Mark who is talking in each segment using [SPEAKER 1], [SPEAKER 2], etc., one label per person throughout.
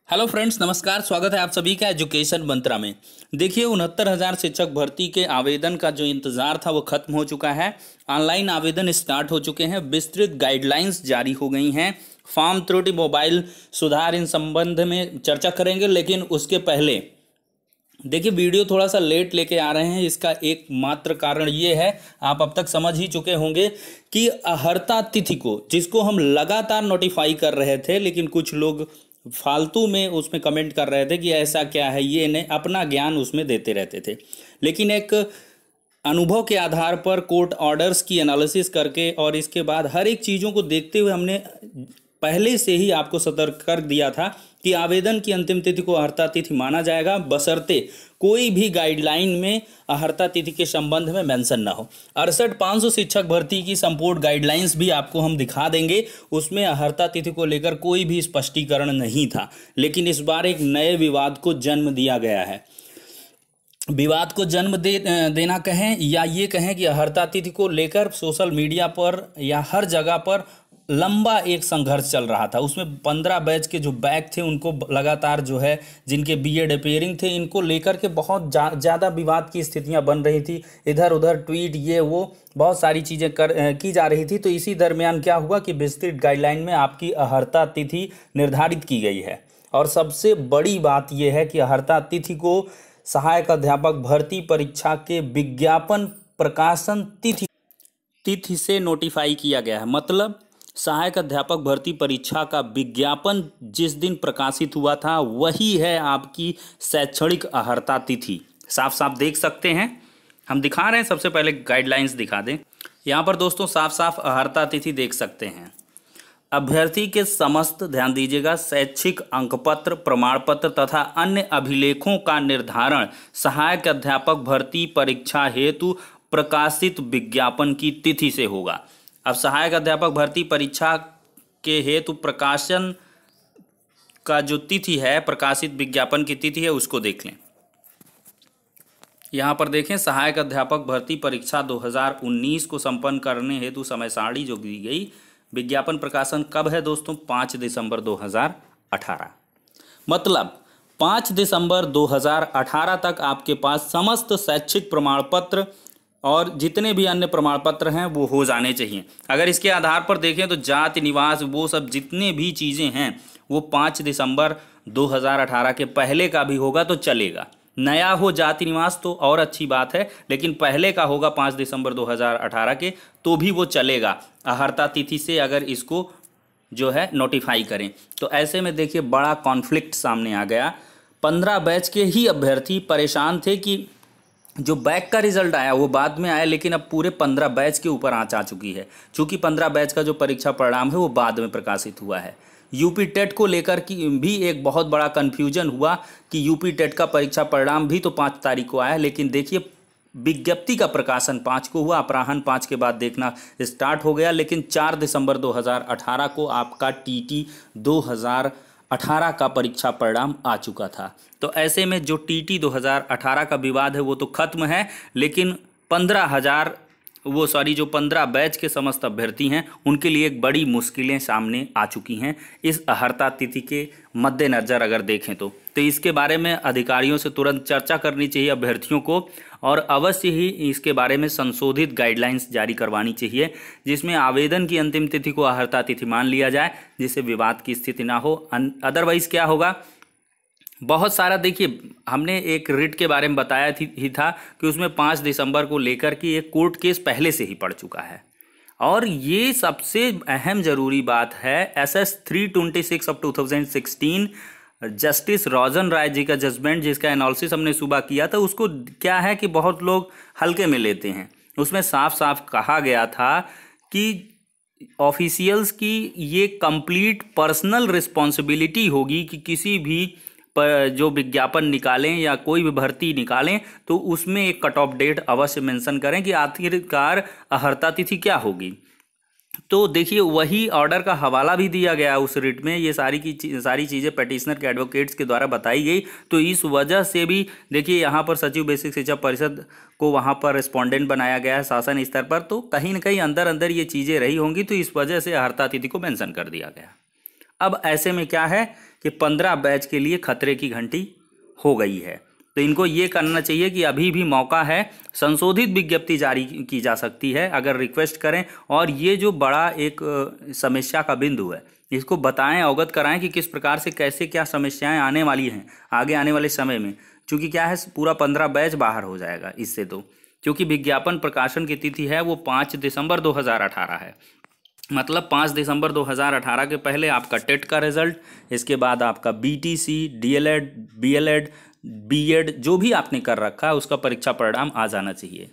[SPEAKER 1] Hello friends, नमस्कार। स्वागत है आप सभी का एजुकेशन मंत्रा में। देखिए, 69,000 शिक्षक भर्ती के आवेदन का जो इंतज़ार था वो खत्म हो चुका है। ऑनलाइन आवेदन स्टार्ट हो चुके हैं। विस्तृत गाइडलाइंस जारी हो गई हैं। फॉर्म त्रुटि, मोबाइल सुधार, इन संबंध में चर्चा करेंगे, लेकिन उसके पहले देखिए, वीडियो थोड़ा सा लेट लेके आ रहे हैं। इसका एकमात्र कारण ये है, आप अब तक समझ ही चुके होंगे कि अहर्ता तिथि को, जिसको हम लगातार नोटिफाई कर रहे थे, लेकिन कुछ लोग फालतू में उसमें कमेंट कर रहे थे कि ऐसा क्या है, ये नहीं, अपना ज्ञान उसमें देते रहते थे। लेकिन एक अनुभव के आधार पर कोर्ट ऑर्डर्स की एनालिसिस करके और इसके बाद हर एक चीज़ों को देखते हुए हमने पहले से ही आपको सतर्क कर दिया था कि आवेदन की अंतिम तिथि को अहर्ता तिथि माना जाएगा, बशर्ते कोई भी गाइडलाइन में अहर्ता तिथि के संबंध में मेंशन ना हो। 68,500 शिक्षक भर्ती की संपूर्ण गाइडलाइंस भी आपको हम दिखा देंगे। उसमें अहर्ता तिथि को लेकर कोई भी स्पष्टीकरण नहीं था, लेकिन इस बार एक नए विवाद को जन्म दिया गया है। विवाद को जन्म देना कहें या ये कहें कि अहर्ता तिथि को लेकर सोशल मीडिया पर या हर जगह पर लंबा एक संघर्ष चल रहा था। उसमें 15 बैच के जो बैक थे उनको लगातार जो है, जिनके बीएड अपेयरिंग थे, इनको लेकर के बहुत ज़्यादा विवाद की स्थितियां बन रही थी। इधर उधर ट्वीट, ये वो बहुत सारी चीज़ें की जा रही थी। तो इसी दरमियान क्या हुआ कि विस्तृत गाइडलाइन में आपकी अहर्ता तिथि निर्धारित की गई है। और सबसे बड़ी बात यह है कि अहर्ता तिथि को सहायक अध्यापक भर्ती परीक्षा के विज्ञापन प्रकाशन तिथि से नोटिफाई किया गया है। मतलब सहायक अध्यापक भर्ती परीक्षा का विज्ञापन जिस दिन प्रकाशित हुआ था वही है आपकी शैक्षणिक अहर्ता तिथि। साफ साफ देख सकते हैं, हम दिखा रहे हैं। सबसे पहले गाइडलाइंस दिखा दें। यहाँ पर दोस्तों साफ साफ अहर्ता तिथि देख सकते हैं। अभ्यर्थी के समस्त, ध्यान दीजिएगा, शैक्षिक अंकपत्र, प्रमाण पत्र तथा अन्य अभिलेखों का निर्धारण सहायक अध्यापक भर्ती परीक्षा हेतु प्रकाशित विज्ञापन की तिथि से होगा। अब सहायक अध्यापक भर्ती परीक्षा के हेतु प्रकाशन का जो तिथि है, प्रकाशित विज्ञापन की तिथि है, उसको देख लें। यहाँ पर देखें, सहायक अध्यापक भर्ती परीक्षा 2019 को संपन्न करने हेतु समय सारणी जो दी गई। विज्ञापन प्रकाशन कब है दोस्तों? 5 दिसंबर 2018। मतलब 5 दिसंबर 2018 तक आपके पास समस्त शैक्षिक प्रमाण पत्र और जितने भी अन्य प्रमाण पत्र हैं वो हो जाने चाहिए। अगर इसके आधार पर देखें तो जाति, निवास, वो सब जितने भी चीज़ें हैं वो 5 दिसंबर 2018 के पहले का भी होगा तो चलेगा। नया हो जाति निवास तो और अच्छी बात है, लेकिन पहले का होगा 5 दिसंबर 2018 के तो भी वो चलेगा, अहर्ता तिथि से अगर इसको जो है नोटिफाई करें। तो ऐसे में देखिए बड़ा कॉन्फ्लिक्ट सामने आ गया। 15 बैच के ही अभ्यर्थी परेशान थे कि जो बैक का रिजल्ट आया वो बाद में आया, लेकिन अब पूरे 15 बैच के ऊपर आंच आ चुकी है। चूंकि 15 बैच का जो परीक्षा परिणाम है वो बाद में प्रकाशित हुआ है। यूपी टेट को लेकर की भी एक बहुत बड़ा कन्फ्यूजन हुआ कि यूपी टेट का परीक्षा परिणाम भी तो 5 तारीख को आया, लेकिन देखिए विज्ञप्ति का प्रकाशन 5 को हुआ, अपराह्न 5 के बाद देखना स्टार्ट हो गया। लेकिन 4 दिसंबर 2018 को आपका टीटी 2018 का परीक्षा परिणाम आ चुका था। तो ऐसे में जो टीटी 2018 का विवाद है वो तो खत्म है, लेकिन 15 बैच के समस्त अभ्यर्थी हैं उनके लिए एक बड़ी मुश्किलें सामने आ चुकी हैं इस अहर्ता तिथि के मद्देनज़र अगर देखें तो इसके बारे में अधिकारियों से तुरंत चर्चा करनी चाहिए अभ्यर्थियों को, और अवश्य ही इसके बारे में संशोधित गाइडलाइंस जारी करवानी चाहिए जिसमें आवेदन की अंतिम तिथि को अहर्ता तिथि मान लिया जाए, जिससे विवाद की स्थिति ना हो। अदरवाइज क्या होगा, बहुत सारा, देखिए हमने एक रिट के बारे में बताया ही था कि उसमें 5 दिसंबर को लेकर कि एक कोर्ट केस पहले से ही पड़ चुका है। और ये सबसे अहम ज़रूरी बात है, SS 326 ऑफ 2016 जस्टिस रोजन राय जी का जजमेंट, जिसका एनालिसिस हमने सुबह किया था, उसको क्या है कि बहुत लोग हल्के में लेते हैं। उसमें साफ साफ कहा गया था कि ऑफिशियल्स की ये कंप्लीट पर्सनल रिस्पॉन्सिबिलिटी होगी कि किसी भी पर जो विज्ञापन निकालें या कोई भी भर्ती निकालें तो उसमें एक कट ऑफ डेट अवश्य मेंशन करें कि आखिरकार अहर्ता तिथि क्या होगी। तो देखिए वही ऑर्डर का हवाला भी दिया गया उस रिट में। ये सारी चीज़ें पेटिशनर के एडवोकेट्स के द्वारा बताई गई। तो इस वजह से भी देखिए यहाँ पर सचिव बेसिक शिक्षा परिषद को वहाँ पर रिस्पोंडेंट बनाया गया है शासन स्तर पर, तो कहीं ना कहीं अंदर अंदर ये चीज़ें रही होंगी, तो इस वजह से अहर्ता तिथि को मेंशन कर दिया गया। अब ऐसे में क्या है कि 15 बैच के लिए खतरे की घंटी हो गई है। तो इनको ये करना चाहिए कि अभी भी मौका है, संशोधित विज्ञप्ति जारी की जा सकती है अगर रिक्वेस्ट करें। और ये जो बड़ा एक समस्या का बिंदु है, इसको बताएं, अवगत कराएं कि किस प्रकार से कैसे क्या समस्याएं आने वाली हैं आगे आने वाले समय में। क्योंकि क्या है, पूरा 15 बैच बाहर हो जाएगा इससे। तो क्योंकि विज्ञापन प्रकाशन की तिथि है वो 5 दिसंबर 2018 है, मतलब 5 दिसंबर 2018 के पहले आपका टेट का रिजल्ट, इसके बाद आपका बीटीसी, डीएलएड, बीएलएड, बीएड जो भी आपने कर रखा है उसका परीक्षा परिणाम आ जाना चाहिए।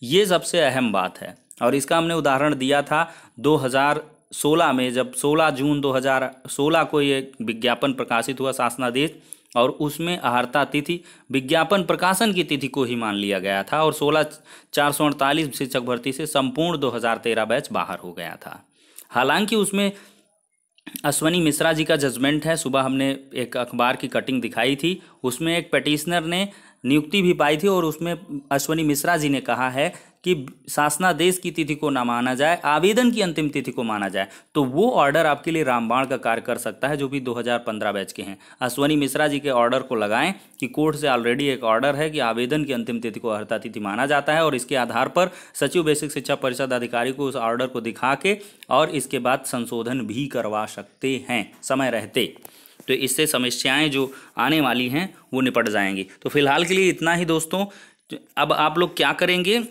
[SPEAKER 1] ये सबसे अहम बात है। और इसका हमने उदाहरण दिया था 2016 में, जब 16 जून 2016 को ये विज्ञापन प्रकाशित हुआ शासनादेश, और उसमें अहर्ता तिथि विज्ञापन प्रकाशन की तिथि को ही मान लिया गया था और 16,448 शिक्षक भर्ती से संपूर्ण 2013 बैच बाहर हो गया था। हालांकि उसमें अश्वनी मिश्रा जी का जजमेंट है। सुबह हमने एक अखबार की कटिंग दिखाई थी, उसमें एक पिटिशनर ने नियुक्ति भी पाई थी और उसमें अश्वनी मिश्रा जी ने कहा है कि शासनादेश की तिथि को ना माना जाए, आवेदन की अंतिम तिथि को माना जाए। तो वो ऑर्डर आपके लिए रामबाण का कार्य कर सकता है, जो भी 2015 बैच के हैं। अश्वनी मिश्रा जी के ऑर्डर को लगाएं कि कोर्ट से ऑलरेडी एक ऑर्डर है कि आवेदन की अंतिम तिथि को अर्हता तिथि माना जाता है, और इसके आधार पर सचिव बेसिक शिक्षा परिषद अधिकारी को उस ऑर्डर को दिखा के और इसके बाद संशोधन भी करवा सकते हैं समय रहते। तो इससे समस्याएं जो आने वाली हैं वो निपट जाएंगी। तो फिलहाल के लिए इतना ही दोस्तों। अब आप लोग क्या करेंगे,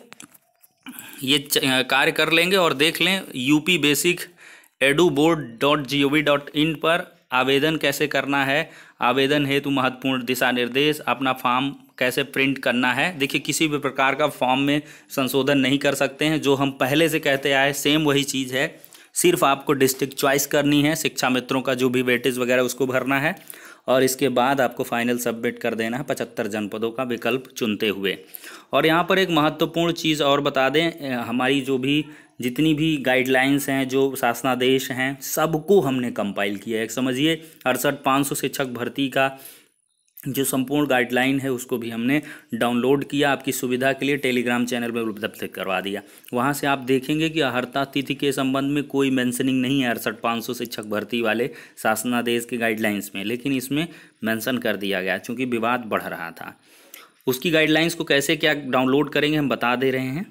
[SPEAKER 1] ये कार्य कर लेंगे और देख लें upbasiceduboard.gov.in पर आवेदन कैसे करना है, आवेदन हेतु महत्वपूर्ण दिशा निर्देश, अपना फॉर्म कैसे प्रिंट करना है। देखिए, किसी भी प्रकार का फॉर्म में संशोधन नहीं कर सकते हैं, जो हम पहले से कहते आए सेम वही चीज़ है। सिर्फ आपको डिस्ट्रिक्ट चॉइस करनी है, शिक्षा मित्रों का जो भी वेटेज वगैरह उसको भरना है, और इसके बाद आपको फाइनल सबमिट कर देना है 75 जनपदों का विकल्प चुनते हुए। और यहाँ पर एक महत्वपूर्ण चीज़ और बता दें, हमारी जो भी जितनी भी गाइडलाइंस हैं, जो शासनादेश हैं, सबको हमने कंपाइल किया है। एक समझिए 68,500 शिक्षक भर्ती का जो संपूर्ण गाइडलाइन है उसको भी हमने डाउनलोड किया, आपकी सुविधा के लिए टेलीग्राम चैनल में उपलब्ध करवा दिया। वहाँ से आप देखेंगे कि अहर्ता तिथि के संबंध में कोई मेंशनिंग नहीं है 68,500 शिक्षक भर्ती वाले शासनादेश के गाइडलाइंस में, लेकिन इसमें मेंशन कर दिया गया चूँकि विवाद बढ़ रहा था। उसकी गाइडलाइंस को कैसे क्या डाउनलोड करेंगे हम बता दे रहे हैं।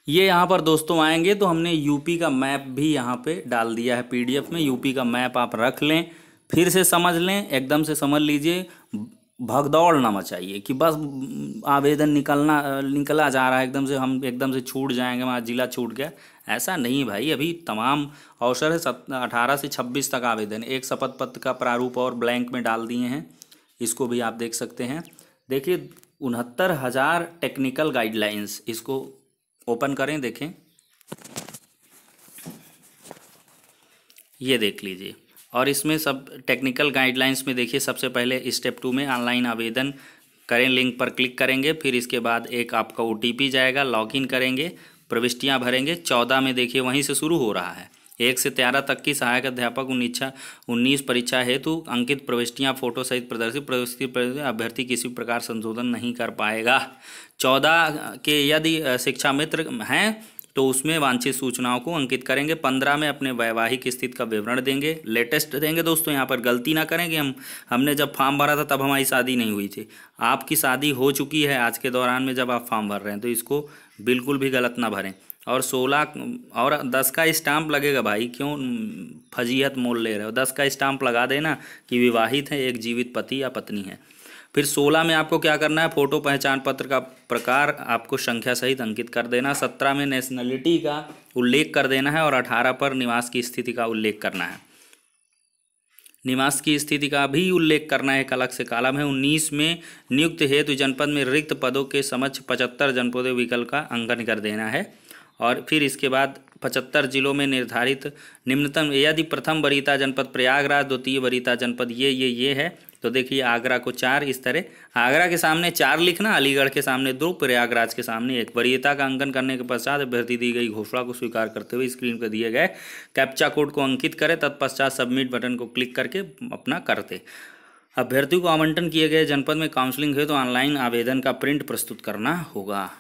[SPEAKER 1] ये यहाँ पर दोस्तों आएंगे तो हमने यूपी का मैप भी यहाँ पे डाल दिया है PDF में। यूपी का मैप आप रख लें, फिर से समझ लें, एकदम से समझ लीजिए, भगदौड़ ना मचाइए कि बस आवेदन निकला जा रहा है, एकदम से हम एकदम से छूट जाएंगे, हमारा जिला छूट गया। ऐसा नहीं भाई, अभी तमाम अवसर है। 18 से 26 तक आवेदन, एक शपथ पत्र का प्रारूप और ब्लैंक में डाल दिए हैं, इसको भी आप देख सकते हैं। देखिए 69,000 टेक्निकल गाइडलाइंस, इसको ओपन करें, देखें, ये देख लीजिए। और इसमें सब टेक्निकल गाइडलाइंस में देखिए, सबसे पहले स्टेप 2 में ऑनलाइन आवेदन करें, लिंक पर क्लिक करेंगे, फिर इसके बाद एक आपका OTP जाएगा, लॉगिन करेंगे, प्रविष्टियां भरेंगे। 14 में देखिए वहीं से शुरू हो रहा है, 1 से 13 तक की सहायक अध्यापक 19 परीक्षा हेतु अंकित प्रविष्टियां फोटो सहित प्रदर्शित अभ्यर्थी किसी प्रकार संशोधन नहीं कर पाएगा। 14 के यदि शिक्षा मित्र हैं तो उसमें वांछित सूचनाओं को अंकित करेंगे। 15 में अपने वैवाहिक स्थिति का विवरण देंगे, लेटेस्ट देंगे। दोस्तों यहाँ पर गलती ना करें कि हमने जब फॉर्म भरा था तब हमारी शादी नहीं हुई थी, आपकी शादी हो चुकी है आज के दौरान में जब आप फॉर्म भर रहे हैं, तो इसको बिल्कुल भी गलत ना भरें। और 16 और 10 का स्टाम्प लगेगा भाई, क्यों फजीहत मोल ले रहे हो, 10 का स्टाम्प लगा देना कि विवाहित है, एक जीवित पति या पत्नी है। फिर 16 में आपको क्या करना है, फोटो पहचान पत्र का प्रकार आपको संख्या सहित अंकित कर देना। 17 में नेशनलिटी का उल्लेख कर देना है और 18 पर निवास की स्थिति का उल्लेख करना है, निवास की स्थिति का भी उल्लेख करना है, एक अलग से कॉलम है। 19 में नियुक्त हेतु जनपद में रिक्त पदों के समक्ष 75 जनपदों विकल्प का अंकन कर देना है। और फिर इसके बाद 75 जिलों में निर्धारित निम्नतम, यदि प्रथम वरीयता जनपद प्रयागराज, द्वितीय वरीयता जनपद ये है, तो देखिए आगरा को 4, इस तरह आगरा के सामने 4 लिखना, अलीगढ़ के सामने 2, प्रयागराज के सामने 1। वरीयता का अंकन करने के पश्चात अभ्यर्थी दी गई घोषणा को स्वीकार करते हुए स्क्रीन पर दिए गए कैप्चा कोड को अंकित करें, तत्पश्चात सबमिट बटन को क्लिक करके अपना करते। अभ्यर्थी को आवंटन किए गए जनपद में काउंसलिंग है तो ऑनलाइन आवेदन का प्रिंट प्रस्तुत करना होगा।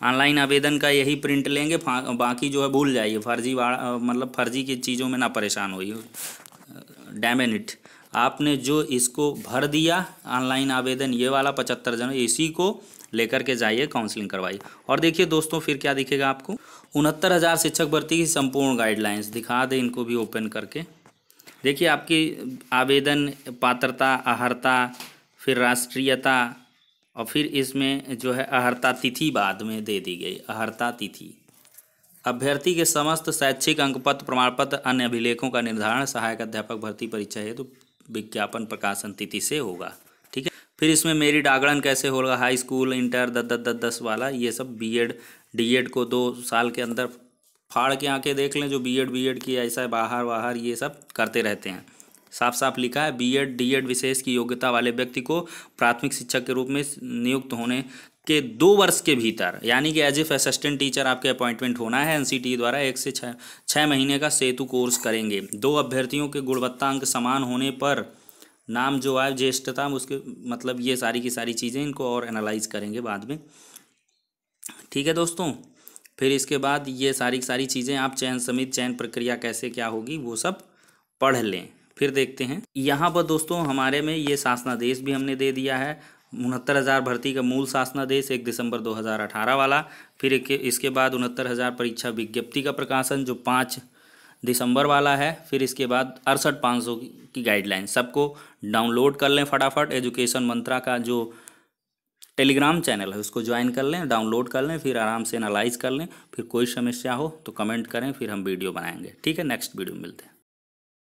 [SPEAKER 1] ऑनलाइन आवेदन का यही प्रिंट लेंगे, बाकी जो है भूल जाइए, मतलब फर्जी की चीज़ों में ना परेशान होइए, डैम इट। आपने जो इसको भर दिया ऑनलाइन आवेदन, ये वाला 75 जन, इसी को लेकर के जाइए, काउंसलिंग करवाइए। और देखिए दोस्तों फिर क्या दिखेगा आपको, 69,000 शिक्षक भर्ती की संपूर्ण गाइडलाइंस दिखा दें, इनको भी ओपन करके देखिए। आपकी आवेदन पात्रता, अहर्ता, फिर राष्ट्रीयता, और फिर इसमें जो है अहर्ता तिथि बाद में दे दी गई, अहर्ता तिथि। अभ्यर्थी के समस्त शैक्षिक अंकपत्र, प्रमाण पत्र, अन्य अभिलेखों का निर्धारण सहायक अध्यापक भर्ती परीक्षा हेतु विज्ञापन प्रकाशन तिथि से होगा, ठीक है। फिर इसमें मेरिट आगणन कैसे होगा, हाई स्कूल, इंटर, 10-10-10 वाला, ये सब बीएड डीएड को 2 साल के अंदर फाड़ के आके देख लें, जो बीएड की ऐसा बाहर ये सब करते रहते हैं। साफ साफ लिखा है, बीएड डीएड विशेष की योग्यता वाले व्यक्ति को प्राथमिक शिक्षक के रूप में नियुक्त होने के 2 वर्ष के भीतर, यानी कि एज ए असिस्टेंट टीचर आपके अपॉइंटमेंट होना है। एनसीटी द्वारा 1 से 6 महीने का सेतु कोर्स करेंगे। 2 अभ्यर्थियों के गुणवत्ता अंक समान होने पर नाम जो आए, ज्येष्ठता, उसके मतलब ये सारी की सारी चीज़ें, इनको और एनालाइज करेंगे बाद में, ठीक है दोस्तों। फिर इसके बाद ये सारी की सारी चीज़ें आप चयन समिति, चयन प्रक्रिया कैसे क्या होगी वो सब पढ़ लें। फिर देखते हैं यहाँ पर दोस्तों हमारे में ये शासनादेश भी हमने दे दिया है, 69,000 भर्ती का मूल शासनादेश 1 दिसंबर 2018 वाला। फिर इसके बाद 69,000 परीक्षा विज्ञप्ति का प्रकाशन जो 5 दिसंबर वाला है। फिर इसके बाद 68,500 की गाइडलाइन, सबको डाउनलोड कर लें फटाफट। एजुकेशन मंत्रा का जो टेलीग्राम चैनल है उसको ज्वाइन कर लें, डाउनलोड कर लें, फिर आराम से एनालाइज कर लें। फिर कोई समस्या हो तो कमेंट करें, फिर हम वीडियो बनाएंगे, ठीक है। नेक्स्ट वीडियो में मिलते हैं।